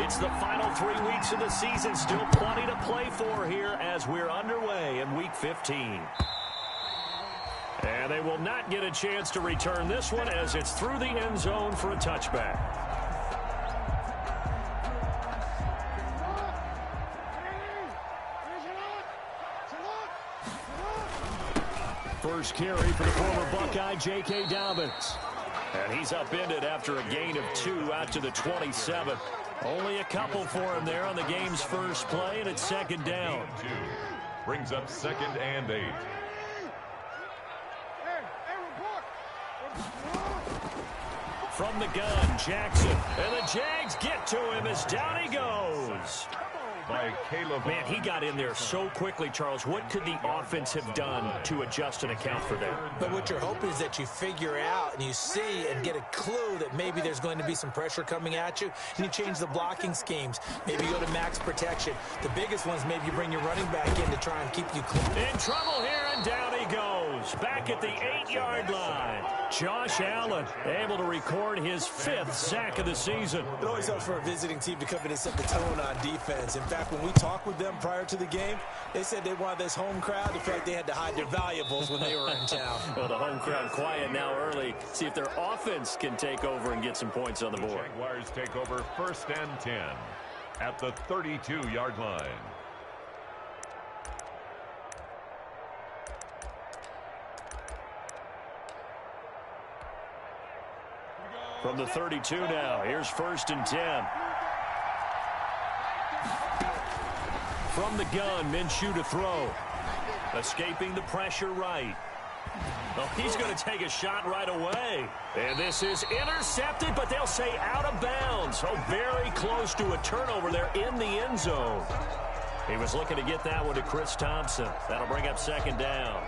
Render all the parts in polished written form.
It's the final 3 weeks of the season. Still plenty to play for here as we're underway in Week 15. And they will not get a chance to return this one as it's through the end zone for a touchback. First carry for the former Buckeye, J.K. Dobbins. And he's upended after a gain of 2 out to the 27. Only a couple for him there on the game's first play, and it's second down. Brings up 2nd and 8. From the gun, Jackson. And the Jags get to him as down he goes. By Caleb. Man, he got in there so quickly, Charles. What could the offense have done to adjust and account for that? But what you're hoping is that you figure out and you see and get a clue that maybe there's going to be some pressure coming at you, and you change the blocking schemes. Maybe you go to max protection. The biggest one's maybe you bring your running back in to try and keep you clean. In trouble here, and down he goes. Back at the 8-yard line. Josh Allen able to record his 5th sack of the season. It always helps for a visiting team to come in and set the tone on defense. In fact, when we talked with them prior to the game, they said they wanted this home crowd to feel like they had to hide their valuables when they were in town. Well, the home crowd quiet now early. See if their offense can take over and get some points on the board. Jaguars take over 1st and 10 at the 32-yard line. From the 32 now, here's 1st and 10. From the gun, Minshew to throw. Escaping the pressure right. Oh, he's going to take a shot right away. And this is intercepted, but they'll say out of bounds. Oh, very close to a turnover there in the end zone. He was looking to get that one to Chris Thompson. That'll bring up 2nd down.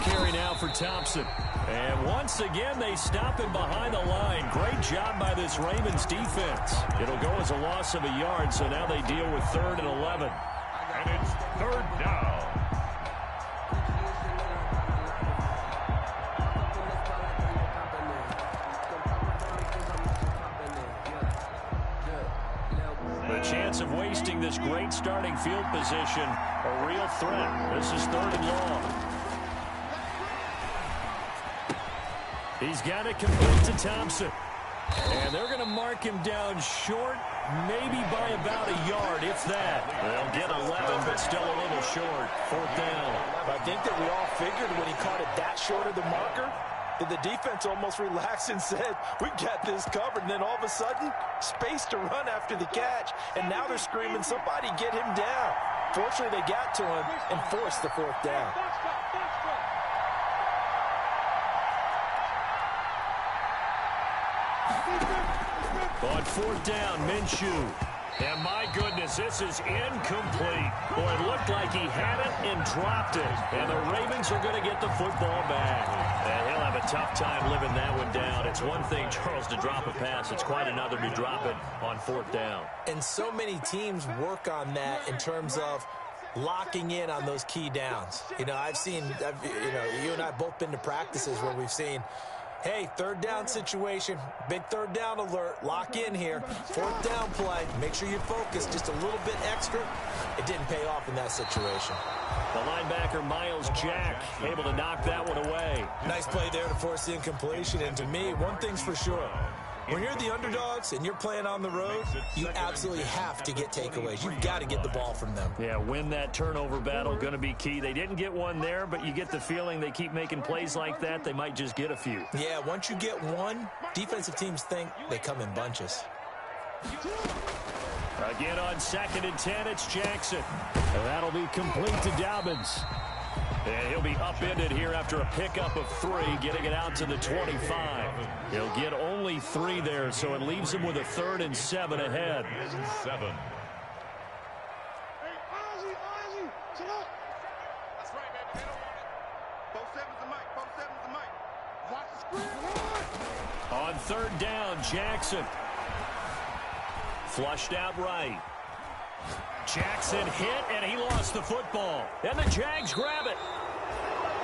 Carry now for Thompson. And once again, they stop him behind the line. Great job by this Ravens defense. It'll go as a loss of a yard, so now they deal with 3rd and 11. And it's 3rd down. The chance of wasting this great starting field position, a real threat. This is 3rd and long. He's got it complete to Thompson. And they're going to mark him down short, maybe by about a yard, if that. They'll get 11, but still a little short. 4th down. I think that we all figured when he caught it that short of the marker, that the defense almost relaxed and said, we got this covered. And then all of a sudden, space to run after the catch. And now they're screaming, somebody get him down. Fortunately, they got to him and forced the 4th down. On 4th down, Minshew. And my goodness, this is incomplete. Boy, it looked like he had it and dropped it. And the Ravens are going to get the football back. And he'll have a tough time living that one down. It's one thing, Charles, to drop a pass. It's quite another to drop it on 4th down. And so many teams work on that in terms of locking in on those key downs. You know, you and I both been to practices where we've seen, hey, 3rd down situation, big 3rd down alert, lock in here, 4th down play, make sure you focus just a little bit extra. It didn't pay off in that situation. The linebacker, Miles Jack, able to knock that one away. Nice play there to force the incompletion, and to me, one thing's for sure. When you're the underdogs and you're playing on the road, you absolutely have to get takeaways. You've got to get the ball from them. Yeah, win that turnover battle, going to be key. They didn't get one there, but you get the feeling they keep making plays like that, they might just get a few. Yeah, once you get one, defensive teams think they come in bunches. Again on 2nd and 10, it's Jackson. And that'll be complete to Dobbins. And he'll be upended here after a pickup of 3, getting it out to the 25. He'll get only 3 there, so it leaves him with a 3rd and 7 ahead. 7. Hey, Ozzy, chill out. That's right, baby. They don't want it. 4-7's the mic. 4-7's the mic. Watch the screen. On 3rd down, Jackson. Flushed out right. Jackson hit, and he lost the football. And the Jags grab it.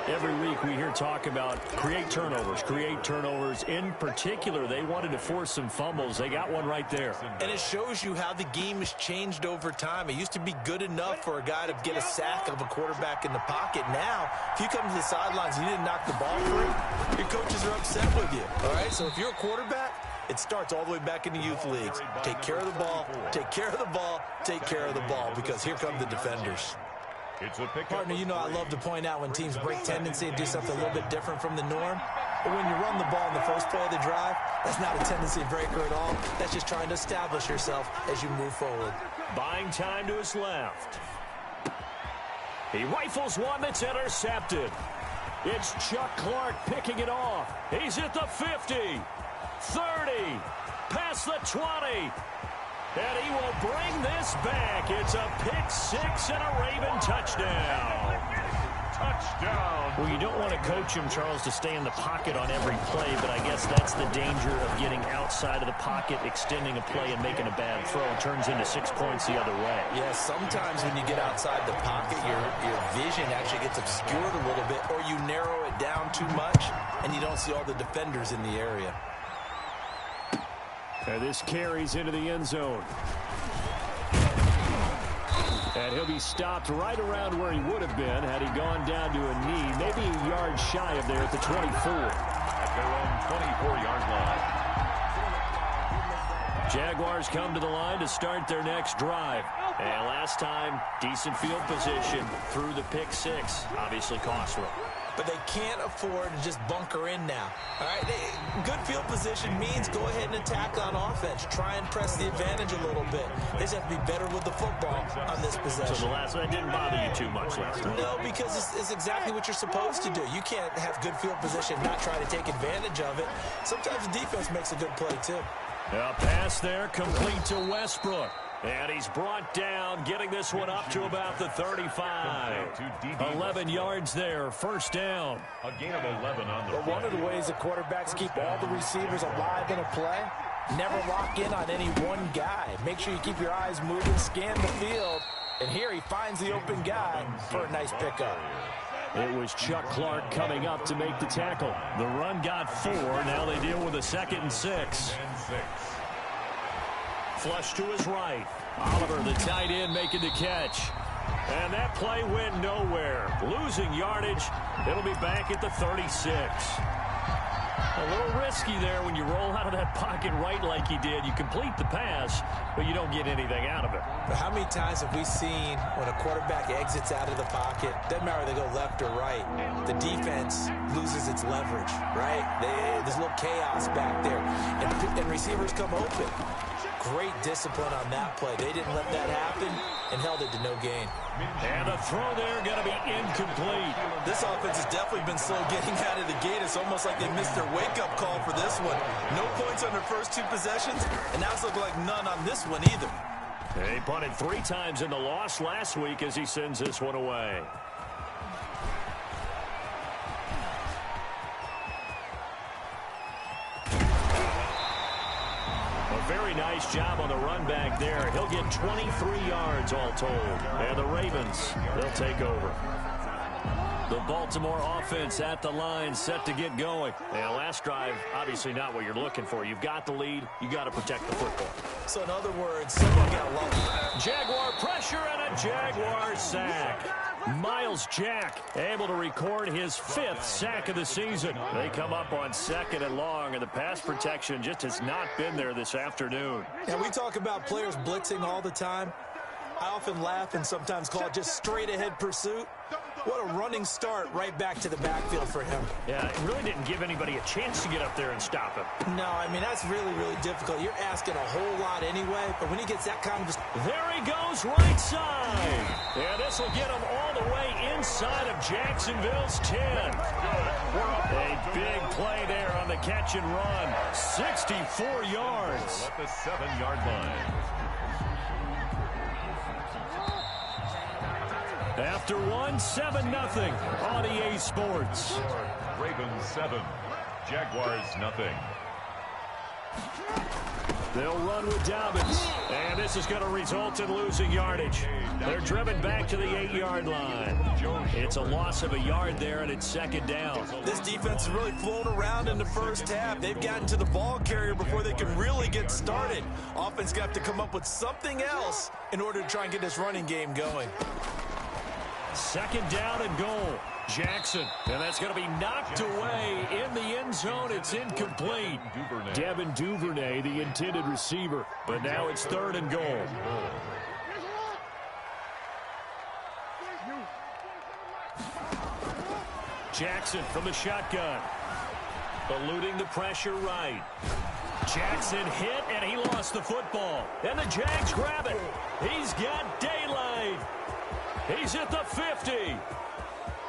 Every week we hear talk about create turnovers. In particular, they wanted to force some fumbles. They got one right there. And it shows you how the game has changed over time. It used to be good enough for a guy to get a sack of a quarterback in the pocket. Now, if you come to the sidelines and you didn't knock the ball free, your coaches are upset with you. All right, so if you're a quarterback, it starts all the way back in the youth leagues. Take care of the ball, take care of the ball, take care of the ball, because here come the defenders. Partner, you know I love to point out when teams break tendency and do something a little bit different from the norm. But when you run the ball in the first play of the drive, that's not a tendency breaker at all. That's just trying to establish yourself as you move forward. Buying time to his left. He rifles one that's intercepted. It's Chuck Clark picking it off. He's at the 50, 30, past the 20. And he will bring this back. It's a pick six and a Raven touchdown. Touchdown. Well, you don't want to coach him, Charles, to stay in the pocket on every play, but I guess that's the danger of getting outside of the pocket, extending a play, and making a bad throw. It turns into 6 points the other way. Yeah, sometimes when you get outside the pocket, your vision actually gets obscured a little bit, or you narrow it down too much, and you don't see all the defenders in the area. And this carries into the end zone. And he'll be stopped right around where he would have been had he gone down to a knee, maybe a yard shy of there at the 24. At their own 24-yard line. Jaguars come to the line to start their next drive. And last time, decent field position through the pick six. Obviously costly. But they can't afford to just bunker in now. All right, good field position means go ahead and attack on offense. Try and press the advantage a little bit. They just have to be better with the football on this possession. So the last one didn't bother you too much last time? No, because it's exactly what you're supposed to do. You can't have good field position, not try to take advantage of it. Sometimes the defense makes a good play, too. A pass there, complete to Westbrook. And he's brought down, getting this one up to about the 35. 11 yards there, first down. A gain of 11 on the play. One of the ways that quarterbacks keep all the receivers alive in a play, never lock in on any one guy. Make sure you keep your eyes moving, scan the field. And here he finds the open guy for a nice pickup. It was Chuck Clark coming up to make the tackle. The run got 4. Now they deal with a 2nd and 6. Flush to his right. Oliver, the tight end, making the catch. And that play went nowhere. Losing yardage. It'll be back at the 36. A little risky there when you roll out of that pocket right like he did. You complete the pass, but you don't get anything out of it. But how many times have we seen when a quarterback exits out of the pocket, doesn't matter whether they go left or right, the defense loses its leverage, right? There's a little chaos back there, and receivers come open. Great discipline on that play. They didn't let that happen and held it to no gain. And the throw there going to be incomplete. This offense has definitely been slow getting out of the gate. It's almost like they missed their wake-up call for this one. No points on their first 2 possessions, and now it's looking like none on this one either. He punted 3 times in the loss last week as he sends this one away. Very nice job on the run back there. He'll get 23 yards all told. And the Ravens, they'll take over. The Baltimore offense at the line, set to get going. And last drive, obviously not what you're looking for. You've got the lead. You got to protect the football. So in other words, someone got lucky. Jaguar pressure and a Jaguar sack. Miles Jack able to record his 5th sack of the season. They come up on 2nd and long, and the pass protection just has not been there this afternoon. And we talk about players blitzing all the time. I often laugh and sometimes call it just straight-ahead pursuit. What a running start right back to the backfield for him. Yeah, it really didn't give anybody a chance to get up there and stop him. No, I mean, that's really, really difficult. You're asking a whole lot anyway, but when he gets that kind of... There he goes, right side. And this will get him all the way inside of Jacksonville's 10. A big play there on the catch and run. 64 yards. At the 7-yard line. After 7-0 on EA Sports. Ravens 7, Jaguars nothing. They'll run with Dobbins. And this is going to result in losing yardage. They're driven back to the 8-yard line. It's a loss of a yard there, and it's second down. This defense has really flown around in the first half. They've gotten to the ball carrier before they can really get started. Offense got to come up with something else in order to try and get this running game going. Second down and goal. Jackson, and that's going to be knocked away in the end zone. It's incomplete. Devin Duvernay, the intended receiver, but now it's third and goal. Jackson from the shotgun, eluding the pressure right. Jackson hit, and he lost the football. And the Jags grab it. He's got daylight. He's at the 50.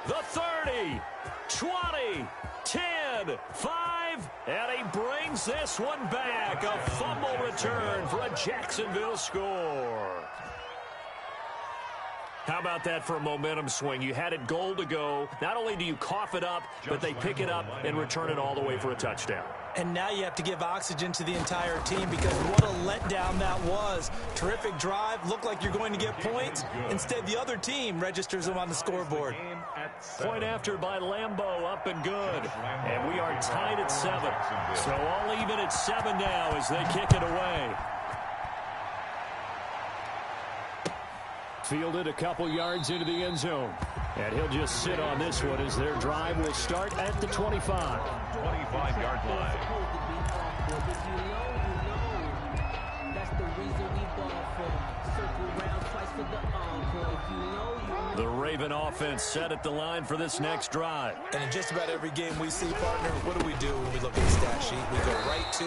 The 30, 20, 10, 5, and he brings this one back. A fumble return for a Jacksonville score. How about that for a momentum swing? You had it goal to go. Not only do you cough it up, but they pick it up and return it all the way for a touchdown. And now you have to give oxygen to the entire team because what a letdown that was. Terrific drive. Looked like you're going to get points. Instead, the other team registers them on the scoreboard. Point after by Lambeau, up and good. And we are tied at 7. So all even at 7 now as they kick it away. Fielded a couple yards into the end zone. And he'll just sit on this one as their drive will start at the 25. 25-yard line. The Raven offense set at the line for this next drive. And in just about every game we see, partner, what do we do when we look at the stat sheet? We go right to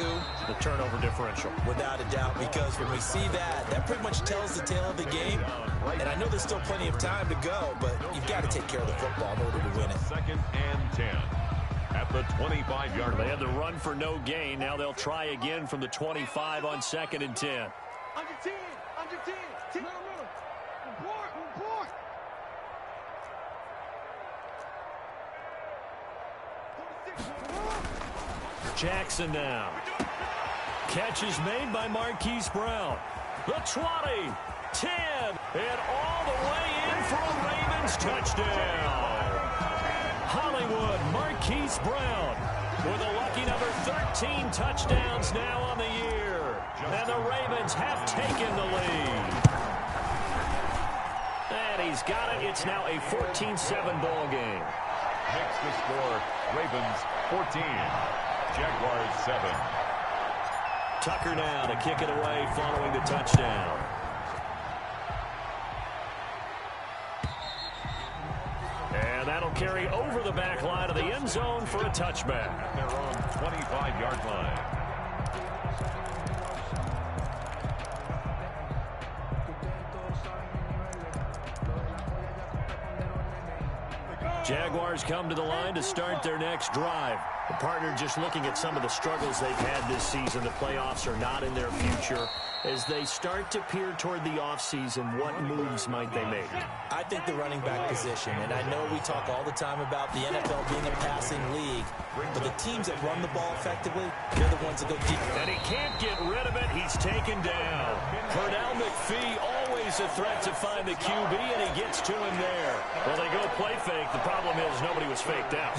the turnover differential. Without a doubt, because when we see that, that pretty much tells the tale of the game. And I know there's still plenty of time to go, but you've got to take care of the football in order to win it. Second and 10 at the 25-yard line. They had the run for no gain. Now they'll try again from the 25 on second and 10. Under 10, under 10, 10. Report. Jackson now. Catch is made by Marquise Brown. The 20, 10, and all the way in for a Ravens touchdown. Hollywood Marquise Brown with a lucky number 13 touchdowns now on the year. And the Ravens have taken the lead. And he's got it. It's now a 14-7 ball game. Makes the score Ravens 14, Jaguars 7. Tucker now to kick it away following the touchdown. And that'll carry over the back line of the end zone for a touchback. At their own 25-yard line. Jaguars come to the line to start their next drive. The partner just looking at some of the struggles they've had this season. The playoffs are not in their future. As they start to peer toward the offseason, what moves might they make? I think the running back position, and I know we talk all the time about the NFL being a passing league, but the teams that run the ball effectively, they're the ones that go deep. And he can't get rid of it. He's taken down. Pernell McPhee, always a threat to find the QB, and he gets to him there. Well, they go play fake. The problem is nobody was faked out.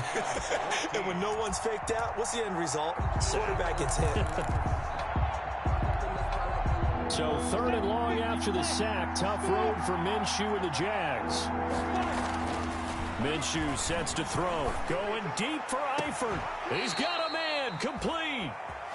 And when no one's faked out, what's the end result? Quarterback gets hit. So third and long after the sack. Tough road for Minshew and the Jags. Minshew sets to throw. Going deep for Eifert. He's got a man. Complete.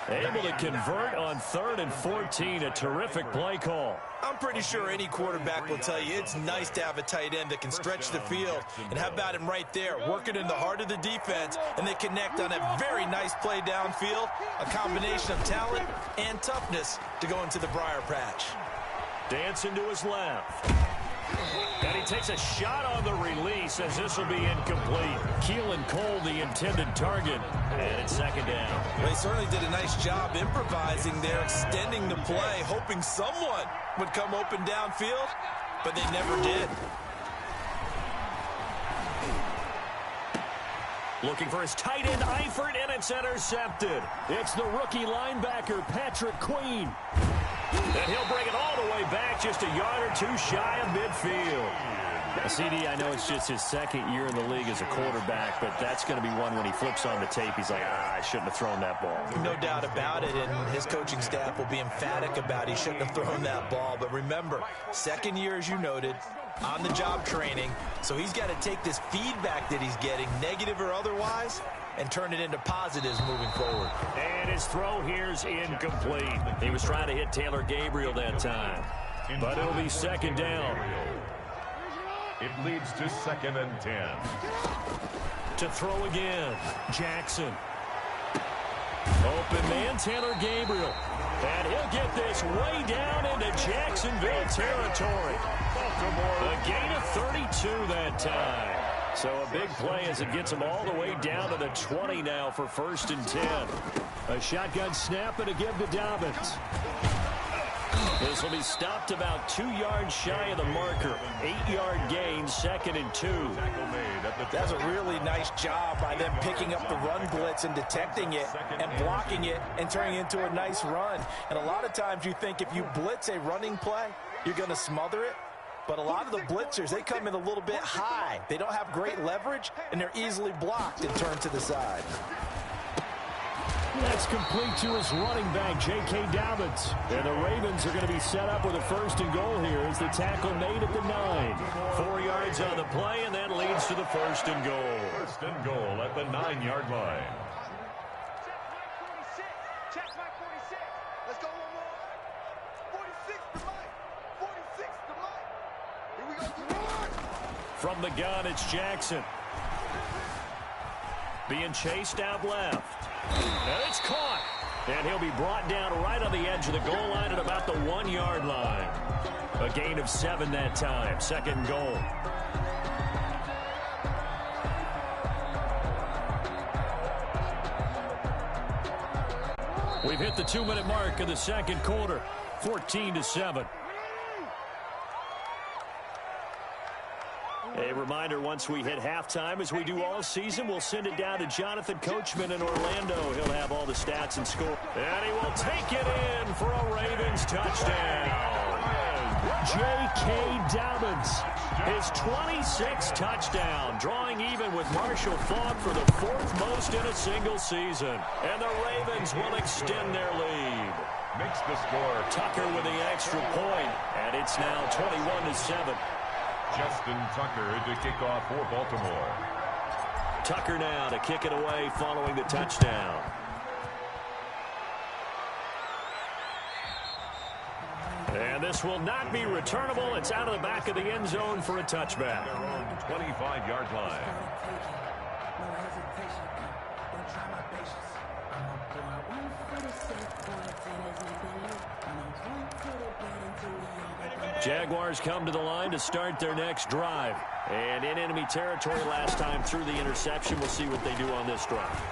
Able to convert on 3rd and 14. A terrific play call. I'm pretty sure any quarterback will tell you it's nice to have a tight end that can stretch the field. And how about him right there, working in the heart of the defense, and they connect on a very nice play downfield, a combination of talent and toughness to go into the briar patch. Dancing to his left. And he takes a shot on the release as this will be incomplete. Keelan Cole, the intended target. And it's second down. Well, he certainly did a nice job improvising there, extending the play, hoping someone would come open downfield, but they never did. Looking for his tight end, Eifert, and it's intercepted. It's the rookie linebacker, Patrick Queen. And he'll bring it all the way back, just a yard or two shy of midfield. CD, I know it's just his second year in the league as a quarterback, but that's going to be one when he flips on the tape, he's like, I shouldn't have thrown that ball. No doubt about it, and his coaching staff will be emphatic about he shouldn't have thrown that ball. But remember, second year, as you noted, on-the-job training, so he's got to take this feedback that he's getting, negative or otherwise, and turn it into positives moving forward. And his throw here's incomplete. He was trying to hit Taylor Gabriel that time, but it'll be second down. It leads to 2nd and 10. To throw again, Jackson. Open man, Taylor Gabriel. And he'll get this way down into Jacksonville territory. Baltimore, a gain of 32 that time. So a big play as it gets him all the way down to the 20 now for 1st and 10. A shotgun snap and a give to Dobbins. This will be stopped about 2 yards shy of the marker. 8-yard gain, 2nd and 2. That's a really nice job by them picking up the run blitz and detecting it and blocking it and turning it into a nice run. And a lot of times you think if you blitz a running play, you're going to smother it. But a lot of the blitzers, they come in a little bit high. They don't have great leverage, and they're easily blocked and turned to the side. That's complete to his running back, J.K. Dobbins. And the Ravens are going to be set up with a 1st and goal here as the tackle made at the 9. 4 yards on the play, and that leads to the 1st and goal. 1st and goal at the 9-yard line. Check my 46. Let's go one more. 46 to Mike. 46 to Mike. Here we go, Gerard. From the gun, it's Jackson. Being chased out left. And it's caught. And he'll be brought down right on the edge of the goal line at about the 1-yard line. A gain of 7 that time. 2nd goal. We've hit the 2-minute mark of the 2nd quarter. 14-7. A reminder, once we hit halftime, as we do all season, we'll send it down to Jonathan Coachman in Orlando. He'll have all the stats and score. And he will take it in for a Ravens touchdown. J.K. Dobbins, his 26th touchdown, drawing even with Marshall Faulk for the 4th most in a single season. And the Ravens will extend their lead. Makes the score. Tucker with the extra point, and it's now 21-7. Justin Tucker to kick off for Baltimore. Tucker now to kick it away following the touchdown. And this will not be returnable. It's out of the back of the end zone for a touchback. Their own 25-yard line. Jaguars come to the line to start their next drive. And in enemy territory last time through the interception. We'll see what they do on this drive.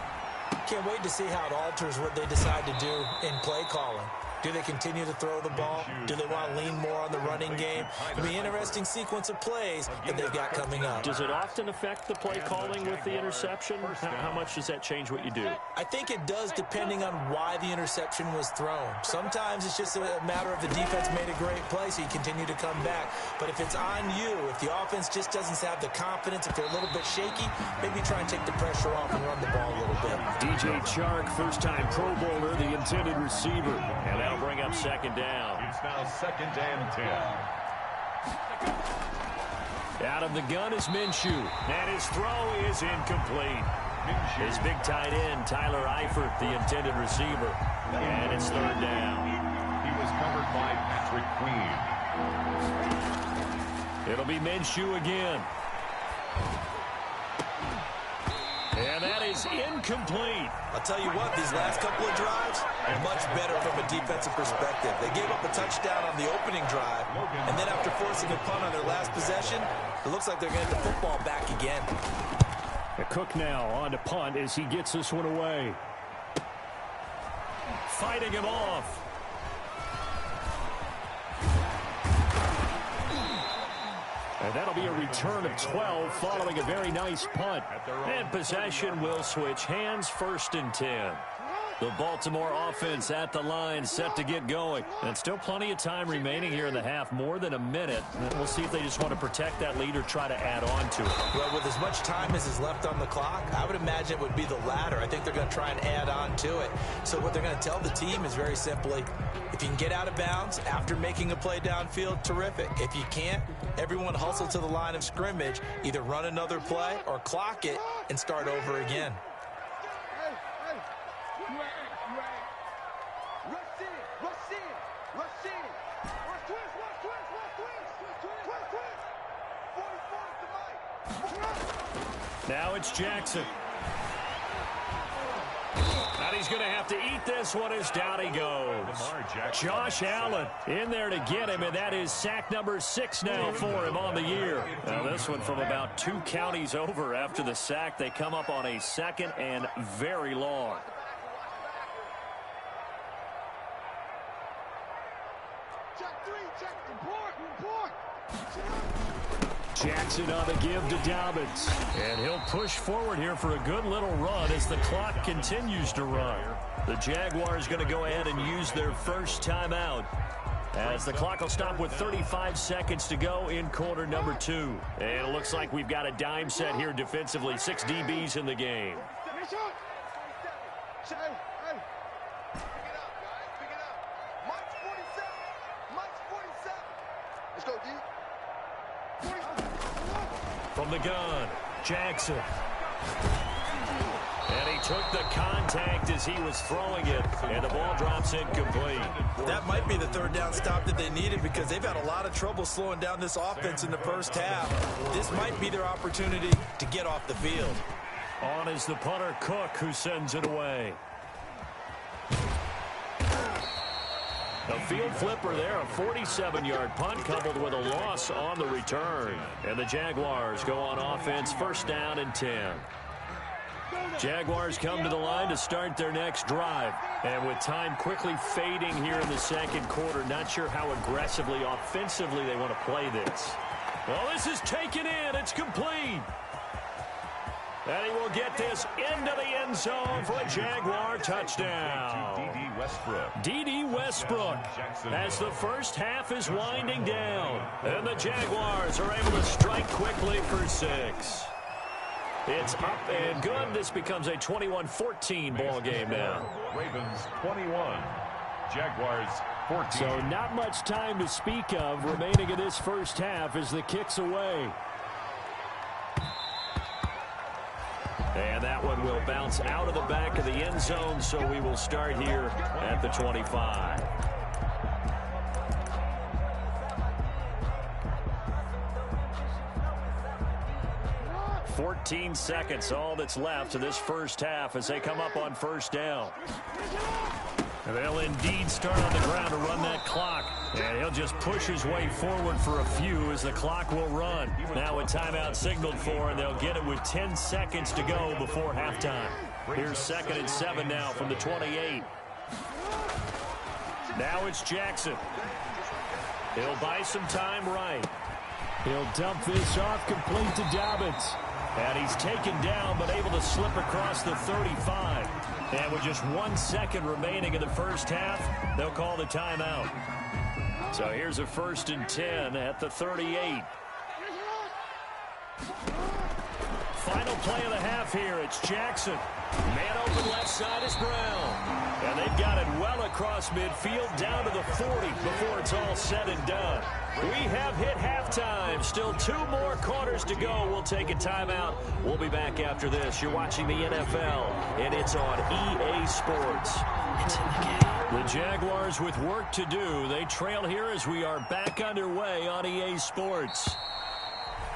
Can't wait to see how it alters what they decide to do in play calling. Do they continue to throw the ball? Do they want to lean more on the running game? It'll be an interesting sequence of plays that they've got coming up. Does it often affect the play calling with the interception? How much does that change what you do? I think it does, depending on why the interception was thrown. Sometimes it's just a matter of the defense made a great play, so you continue to come back. But if it's on you, if the offense just doesn't have the confidence, if they're a little bit shaky, maybe try and take the pressure off and run the ball a little bit. DJ Chark, first-time Pro Bowler, the intended receiver. And that'll bring up second down. It's now 2nd and 10. Out of the gun is Minshew. And his throw is incomplete. His big tight end, Tyler Eifert, the intended receiver. And it's 3rd down. He was covered by Patrick Queen. It'll be Minshew again. And that is incomplete. I'll tell you what, these last couple of drives are much better from a defensive perspective. They gave up a touchdown on the opening drive, and then after forcing a punt on their last possession, it looks like they're getting the football back again. Cook now on to punt as he gets this one away. Fighting him off. And that'll be a return of 12 following a very nice punt. And possession will switch hands, 1st and 10. The Baltimore offense at the line, set to get going. And still plenty of time remaining here in the half, more than a minute. And we'll see if they just want to protect that lead or try to add on to it. Well, with as much time as is left on the clock, I would imagine it would be the latter. I think they're going to try and add on to it. So what they're going to tell the team is very simply, if you can get out of bounds after making a play downfield, terrific. If you can't, everyone hustle to the line of scrimmage, either run another play or clock it and start over again. Now it's Jackson. And he's going to have to eat this one as down he goes. Josh Allen in there to get him, and that is sack number 6 now for him on the year. Now this one from about 2 counties over after the sack. They come up on a 2nd and very long. Jackson on the give to Dobbins. And he'll push forward here for a good little run as the clock continues to run. The Jaguars going to go ahead and use their first timeout, as the clock will stop with 35 seconds to go in quarter number 2. And it looks like we've got a dime set here defensively. 6 DBs in the game. From the gun, Jackson. And he took the contact as he was throwing it, and the ball drops incomplete. That might be the 3rd down stop that they needed, because they've had a lot of trouble slowing down this offense in the first half. This might be their opportunity to get off the field. On is the punter, Cook, who sends it away. A field flipper there, a 47-yard punt coupled with a loss on the return. And the Jaguars go on offense, 1st down and 10. Jaguars come to the line to start their next drive. And with time quickly fading here in the 2nd quarter, not sure how aggressively, offensively they want to play this. Well, this is taken in. It's complete. And he will get this into the end zone for a Jaguar touchdown. D.D. Westbrook as the first half is winding down. And the Jaguars are able to strike quickly for 6. It's up and good. This becomes a 21-14 ball game now. Ravens 21, Jaguars 14. So not much time to speak of remaining in this first half as the kick's away. And that one will bounce out of the back of the end zone, so we will start here at the 25. "14 seconds, all that's left of this first half as they come up on 1st down. They'll indeed start on the ground to run that clock. And he'll just push his way forward for a few as the clock will run. Now a timeout signaled for, and they'll get it with 10 seconds to go before halftime. Here's 2nd and 7 now from the 28. Now it's Jackson. He'll buy some time right. He'll dump this off complete to Dobbins. And he's taken down but able to slip across the 35. And with just 1 second remaining in the first half, they'll call the timeout. So here's a 1st and 10 at the 38. Final play of the half here. It's Jackson. Man open left side is Brown. And they've got it well across midfield down to the 40 before it's all said and done. We have hit halftime. Still 2 more quarters to go. We'll take a timeout. We'll be back after this. You're watching the NFL, and it's on EA Sports. It's in the game. The Jaguars with work to do. They trail here as we are back underway on EA Sports.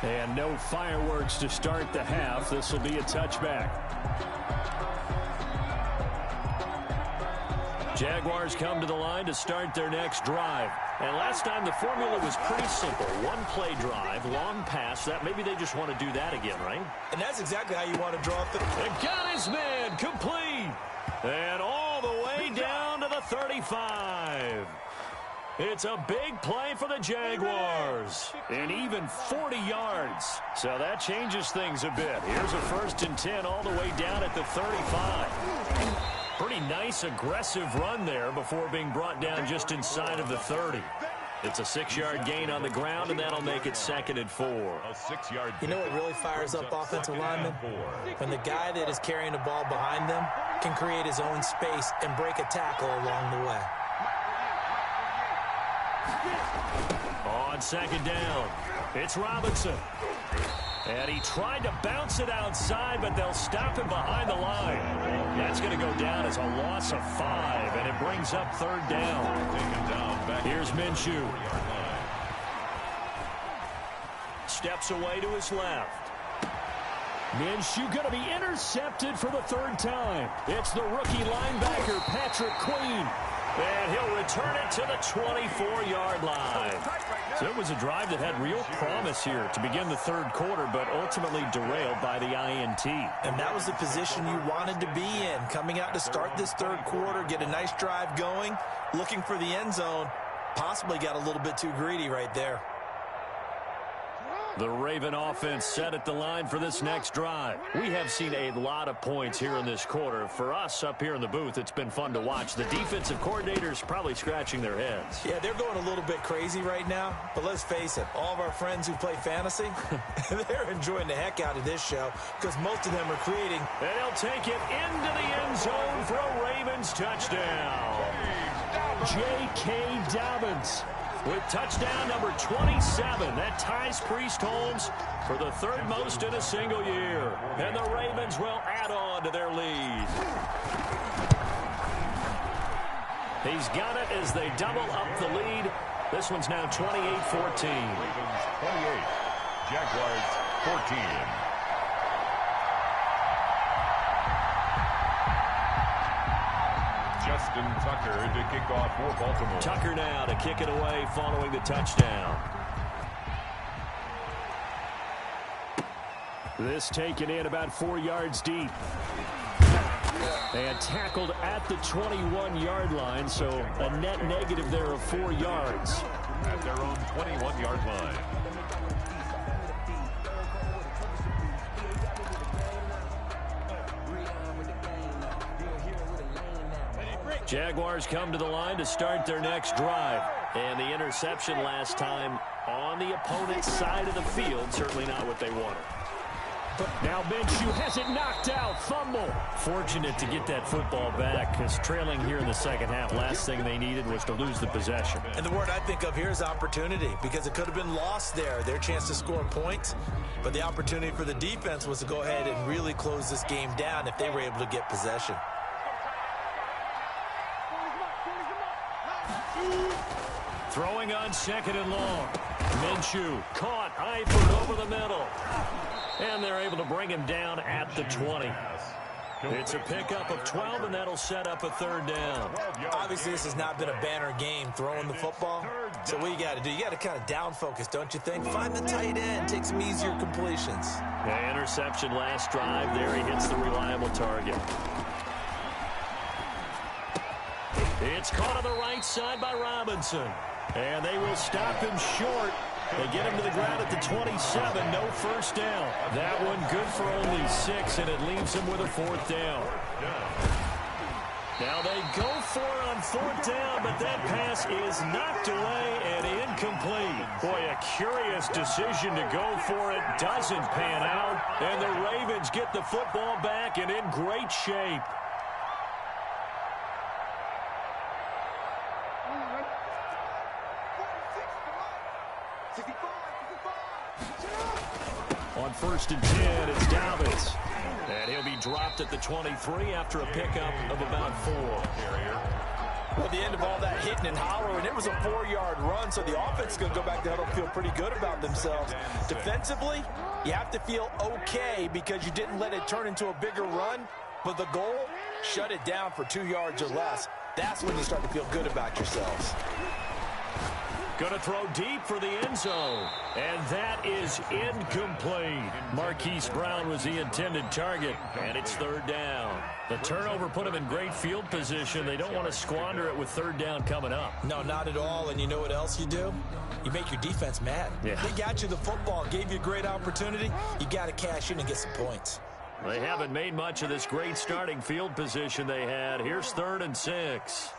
And no fireworks to start the half. This will be a touchback. Jaguars come to the line to start their next drive. And last time the formula was pretty simple. 1 play drive, long pass. That maybe they just want to do that again, right? And that's exactly how you want to draw it. And got his man complete. And all the way down to the 35. It's a big play for the Jaguars. And even 40 yards. So that changes things a bit. Here's a 1st and 10 all the way down at the 35. Pretty nice, aggressive run there before being brought down just inside of the 30. It's a 6-yard gain on the ground, and that'll make it 2nd and 4. A 6-yard. You know what really fires up offensive linemen? When the guy that is carrying the ball behind them can create his own space and break a tackle along the way. On 2nd down, it's Robinson. And he tried to bounce it outside, but they'll stop him behind the line. That's going to go down as a loss of 5, and it brings up 3rd down. Here's Minshew. Steps away to his left. Minshew going to be intercepted for the 3rd time. It's the rookie linebacker, Patrick Queen. And he'll return it to the 24-yard line. So it was a drive that had real promise here to begin the 3rd quarter, but ultimately derailed by the INT. And that was the position you wanted to be in, coming out to start this 3rd quarter, get a nice drive going, looking for the end zone. Possibly got a little bit too greedy right there. The Raven offense set at the line for this next drive. We have seen a lot of points here in this quarter. For us up here in the booth, it's been fun to watch. The defensive coordinators probably scratching their heads. Yeah, they're going a little bit crazy right now. But let's face it, all of our friends who play fantasy, they're enjoying the heck out of this show because most of them are creating. And he'll take it into the end zone for a Ravens touchdown. J.K. Dobbins with touchdown number 27. That ties Priest Holmes for the 3rd most in a single year. And the Ravens will add on to their lead. He's got it as they double up the lead. This one's now 28-14. Ravens 28, Jaguars 14. Justin Tucker to kick off for Baltimore. Tucker now to kick it away following the touchdown. This taken in about 4 yards deep. And tackled at the 21-yard line, so a net negative there of 4 yards. At their own 21-yard line. Jaguars come to the line to start their next drive. And the interception last time on the opponent's side of the field, certainly not what they wanted. Now Minshew has it knocked out. Fumble. Fortunate to get that football back because trailing here in the 2nd half, last thing they needed was to lose the possession. And the word I think of here is opportunity because it could have been lost there. Their chance to score points. But the opportunity for the defense was to go ahead and really close this game down if they were able to get possession. Throwing on 2nd and long. Minshew caught. Eifert over the middle. And they're able to bring him down at the 20. It's a pickup of 12, and that'll set up a 3rd down. Obviously, this has not been a banner game throwing the football. So what you got to do, you got to kind of down focus, don't you think? Find the tight end, take some easier completions. The interception last drive there. He hits the reliable target. It's caught on the right side by Robinson. And they will stop him short. They get him to the ground at the 27. No 1st down. That one good for only 6, and it leaves him with a 4th down. Now they go for it on 4th down, but that pass is knocked away and incomplete. Boy, a curious decision to go for it. Doesn't pan out. And the Ravens get the football back and in great shape. On 1st and 10, it's Dobbins. And he'll be dropped at the 23 after a pickup of about 4. Well, at the end of all that hitting and hollering, it was a 4-yard run, so the offense is going to go back to huddle and feel pretty good about themselves. Defensively, you have to feel okay because you didn't let it turn into a bigger run, but the goal, shut it down for 2 yards or less. That's when you start to feel good about yourselves. Going to throw deep for the end zone. And that is incomplete. Marquise Brown was the intended target, and it's third down. The turnover put them in great field position. They don't want to squander it with third down coming up. No, not at all. And you know what else you do? You make your defense mad. Yeah. They got you the football, gave you a great opportunity. You got to cash in and get some points. They haven't made much of this great starting field position they had. Here's 3rd and 6.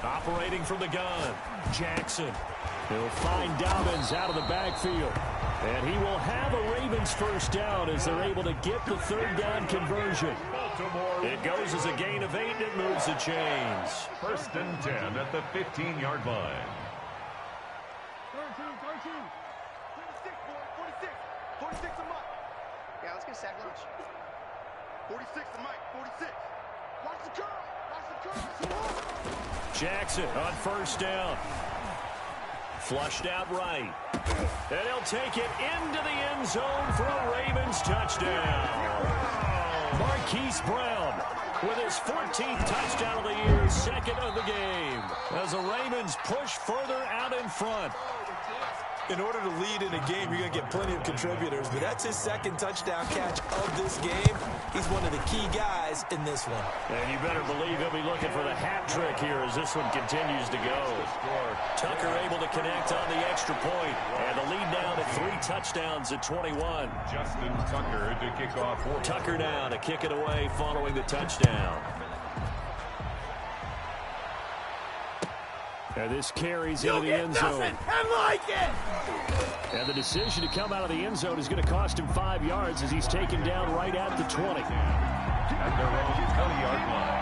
Operating from the gun, Jackson. He'll find Dobbins out of the backfield. And he will have a Ravens first down as they're able to get the third down conversion. It goes as a gain of 8, and it moves the chains. 1st and 10 at the 15-yard line. 13, 46, boy, 46. 46 a Mike. Yeah, let's get sack lunch. 46 a Mike, 46. Watch the curl. Watch the curl. Jackson on first down. Flushed out right. And he'll take it into the end zone for a Ravens touchdown. Marquise Brown with his 14th touchdown of the year, 2nd of the game. As the Ravens push further out in front. In order to lead in a game, you're going to get plenty of contributors, but that's his 2nd touchdown catch of this game. He's one of the key guys in this one. And you better believe he'll be looking for the hat trick here as this one continues to go. Tucker able to connect on the extra point, and the lead down to 3 touchdowns at 21. Justin Tucker to kick off. Tucker now to kick it away following the touchdown. And this carries into the end zone. And like it! And the decision to come out of the end zone is going to cost him 5 yards as he's taken down right at the 20. At their own 20-yard line.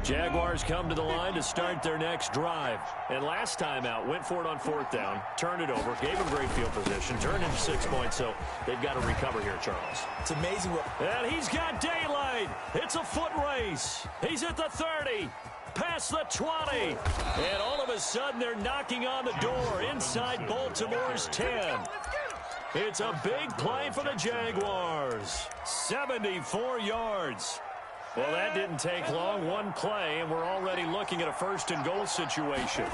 Jaguars come to the line to start their next drive. And last time out, went for it on 4th down, turned it over, gave them great field position, turned into 6 points, so they've got to recover here, Charles. It's amazing what... And he's got daylight. It's a foot race. He's at the 30, past the 20. And all of a sudden, they're knocking on the door inside Baltimore's 10. It's a big play for the Jaguars. 74 yards. Well, that didn't take long. One play, and we're already looking at a 1st and goal situation.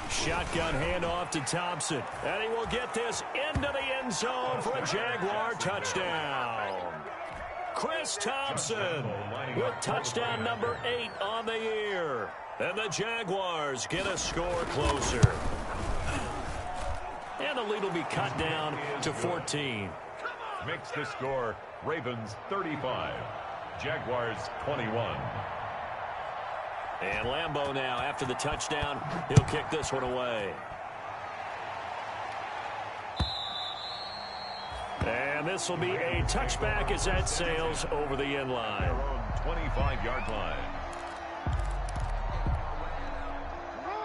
Shotgun handoff to Thompson. And he will get this into the end zone for a Jaguar touchdown. Chris Thompson with touchdown number 8 on the year. And the Jaguars get a score closer. And the lead will be cut down to 14. Makes the score Ravens 35. Jaguars 21. And Lambeau now, after the touchdown, he'll kick this one away. And this will be a touchback as that sails over the end line. Their own 25-yard line.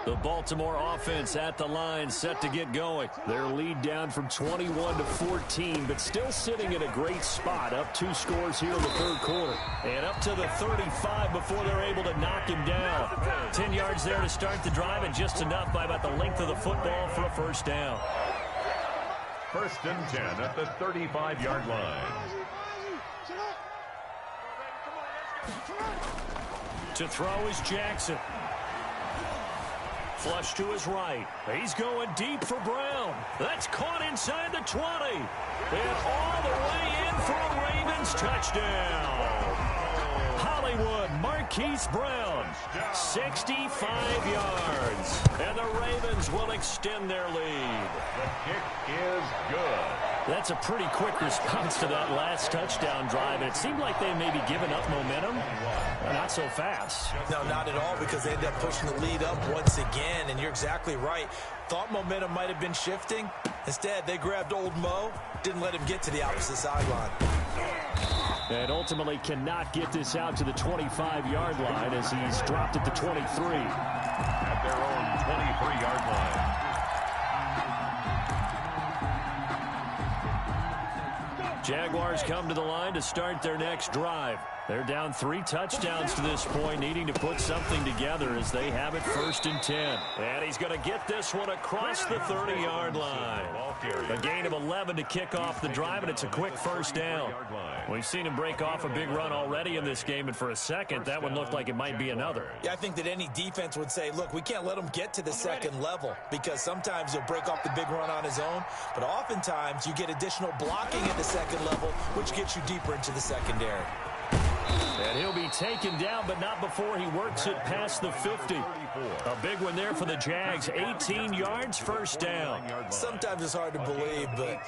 The Baltimore offense at the line, set to get going. Their lead down from 21 to 14, but still sitting in a great spot. Up 2 scores here in the 3rd quarter. And up to the 35 before they're able to knock him down. 10 yards there to start the drive, and just enough by about the length of the football for a first down. 1st and 10 at the 35-yard line. To throw is Jackson. Flush to his right. He's going deep for Brown. That's caught inside the 20. And all the way in for a Ravens touchdown. Hollywood, Marquise Brown, 65 yards. And the Ravens will extend their lead. The kick is good. That's a pretty quick response to that last touchdown drive. And it seemed like they may be giving up momentum. Not so fast. No, not at all, because they end up pushing the lead up once again, and you're exactly right. Thought momentum might have been shifting. Instead, they grabbed old Mo, didn't let him get to the opposite sideline. And ultimately cannot get this out to the 25-yard line as he's dropped at the 23. At their own 23-yard line. Jaguars come to the line to start their next drive. They're down 3 touchdowns to this point, needing to put something together as they have it 1st and 10. And he's going to get this one across the 30-yard line. A gain of 11 to kick off the drive, and it's a quick 1st down. We've seen him break off a big run already in this game, and for a second, that one looked like it might be another. Yeah, I think that any defense would say, look, we can't let him get to the second level, because sometimes he'll break off the big run on his own, but oftentimes you get additional blocking at the second level, which gets you deeper into the secondary. And he'll be taken down, but not before he works it past the 50. A big one there for the Jags. 18 yards, 1st down. Sometimes it's hard to believe, but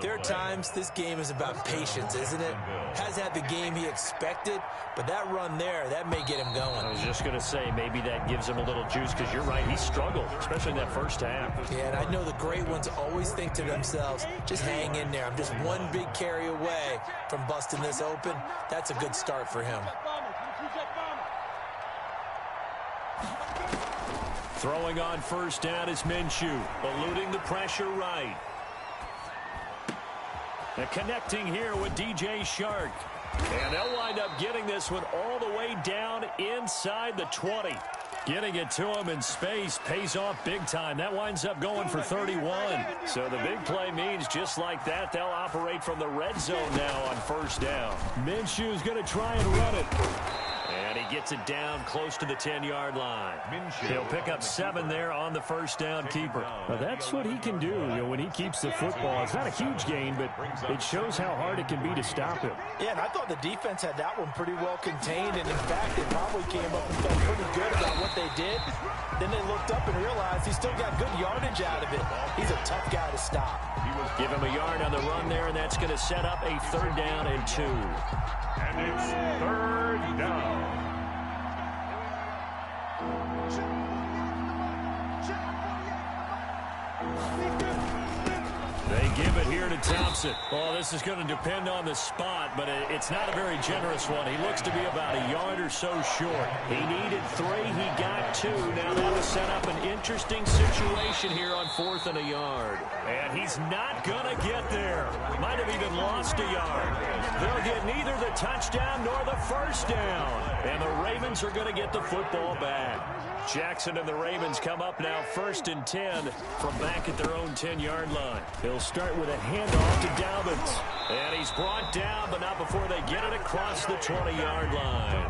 there are times this game is about patience, isn't it? Has had the game he expected, but that run there, that may get him going. I was just going to say, maybe that gives him a little juice, because you're right, he struggled, especially in that 1st half. Yeah, and I know the great ones always think to themselves, just hang in there. I'm just one big carry away from busting this open. That's a good start for him. Throwing on 1st down is Minshew, eluding the pressure right. And connecting here with DJ Shark. And they'll wind up getting this one all the way down inside the 20. Getting it to him in space pays off big time. That winds up going for 31. So the big play means just like that, they'll operate from the red zone now on 1st down. Minshew's going to try and run it. And he gets it down close to the 10-yard line. He'll pick up 7 there on the 1st down keeper. Well, that's what he can do, when he keeps the football. It's not a huge gain, but it shows how hard it can be to stop him. Yeah, and I thought the defense had that one pretty well contained, and in fact, they probably came up and felt pretty good about what they did. Then they looked up and realized he still got good yardage out of it. He's a tough guy to stop. Give him a yard on the run there, and that's going to set up a 3rd down and 2. And it's 3rd down. They give it here to Thompson. Well, this is going to depend on the spot, but it's not a very generous one. He looks to be about a yard or so short. He needed 3. He got 2. Now that'll set up an interesting situation here on 4th and a yard. And he's not going to get there. Might have even lost a yard. They'll get neither the touchdown nor the 1st down. And the Ravens are going to get the football back. Jackson and the Ravens come up now 1st and 10 from back at their own 10-yard line. He'll start with a handoff to Dobbins. And he's brought down, but not before they get it across the 20-yard line.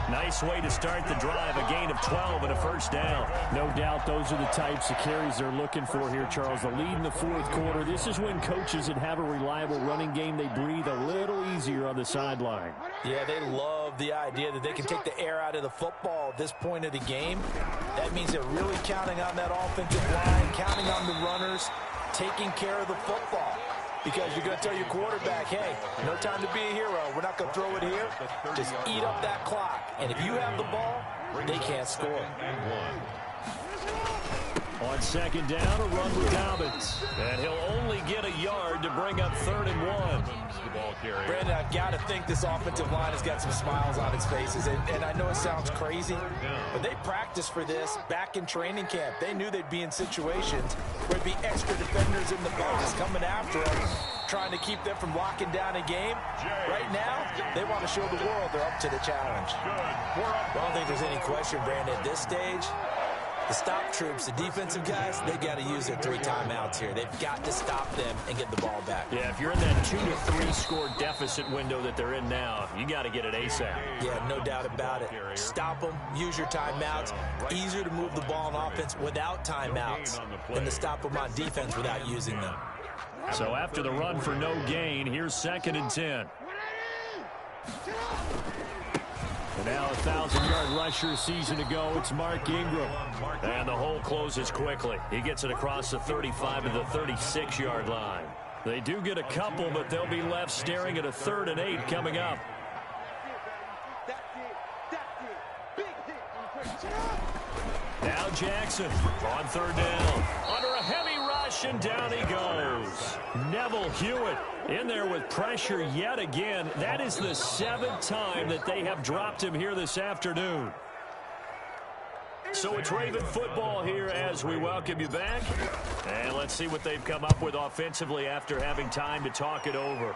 Nice way to start the drive, a gain of 12 and a 1st down. No doubt those are the types of carries they're looking for here, Charles. The lead in the 4th quarter. This is when coaches that have a reliable running game, they breathe a little easier on the sideline. Yeah, they love the idea that they can take the air out of the football at this point of the game. That means they're really counting on that offensive line, counting on the runners, taking care of the football. Because you're going to tell your quarterback, hey, no time to be a hero. We're not going to throw it here. Just eat up that clock. And if you have the ball, they can't score. On 2nd down, a run with Dobbins. And he'll only get a yard to bring up 3rd and 1. Brandon, I've got to think this offensive line has got some smiles on its faces. And I know it sounds crazy, but they practiced for this back in training camp. They knew they'd be in situations where there'd be extra defenders in the box coming after them, trying to keep them from locking down a game. Right now, they want to show the world they're up to the challenge. I don't think there's any question, Brandon, at this stage. The stop troops, the defensive guys, they got to use their 3 timeouts here. They've got to stop them and get the ball back. Yeah, if you're in that 2 to 3 score deficit window that they're in now, you got to get it ASAP. Yeah, no doubt about it. Stop them, use your timeouts. Easier to move the ball on offense without timeouts than to stop them on defense without using them. So after the run for no gain, here's 2nd and 10. And now a 1,000-yard rusher season to go. It's Mark Ingram. And the hole closes quickly. He gets it across the 35 to the 36-yard line. They do get a couple, but they'll be left staring at a 3rd and 8 coming up. Now Jackson on 3rd down. Under a heavy rush, and down he goes. Neville Hewitt in there with pressure yet again. That is the 7th time that they have dropped him here this afternoon. So it's Raven football here as we welcome you back. And let's see what they've come up with offensively after having time to talk it over.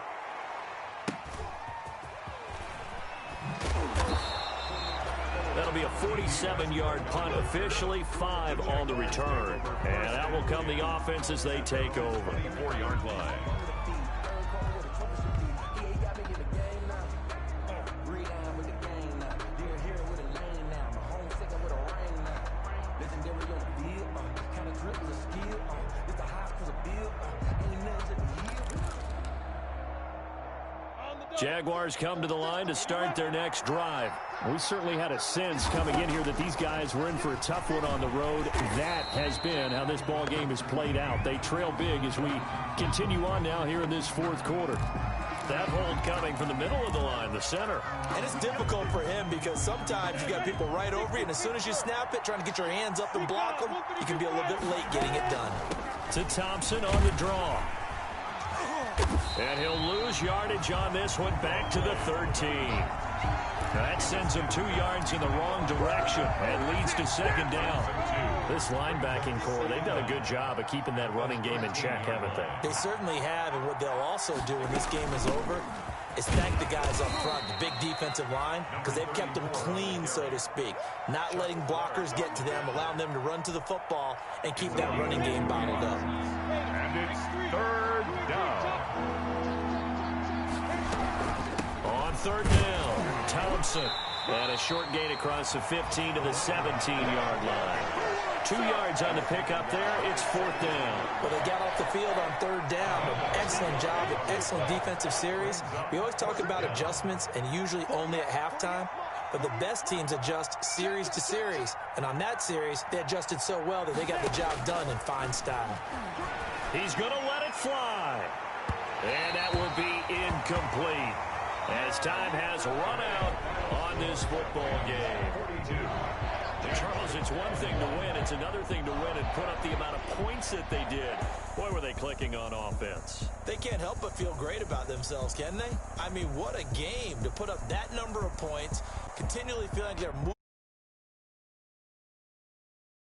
to be a 47-yard punt officially, 5 on the return. And that will come the offense as they take over. 34-yard line. Jaguars come to the line to start their next drive. We certainly had a sense coming in here that these guys were in for a tough one on the road. That has been how this ball game has played out. They trail big as we continue on now here in this fourth quarter. That hold coming from the middle of the line, the center. And it's difficult for him because sometimes you got people right over you, and as soon as you snap it, trying to get your hands up and block them, you can be a little bit late getting it done. To Thompson on the draw. And he'll lose yardage on this one, back to the 13. That sends him 2 yards in the wrong direction and leads to second down. This linebacking core, they've done a good job of keeping that running game in check, haven't they? They certainly have, and what they'll also do when this game is over is thank the guys up front, the big defensive line, because they've kept them clean, so to speak. Not letting blockers get to them, allowing them to run to the football and keep that running game bottled up. And it's third down. On third down, Thompson. And a short gain across the 15 to the 17-yard line. 2 yards on the pickup there. It's fourth down. Well, they got off the field on third down. Excellent job, an excellent defensive series. We always talk about adjustments, and usually only at halftime. But the best teams adjust series to series. And on that series, they adjusted so well that they got the job done in fine style. He's going to let it fly. And that will be incomplete, as time has run out on this football game. Charles, it's one thing to win. It's another thing to win and put up the amount of points that they did. Boy, were they clicking on offense. They can't help but feel great about themselves, can they? I mean, what a game to put up that number of points, continually feeling like they're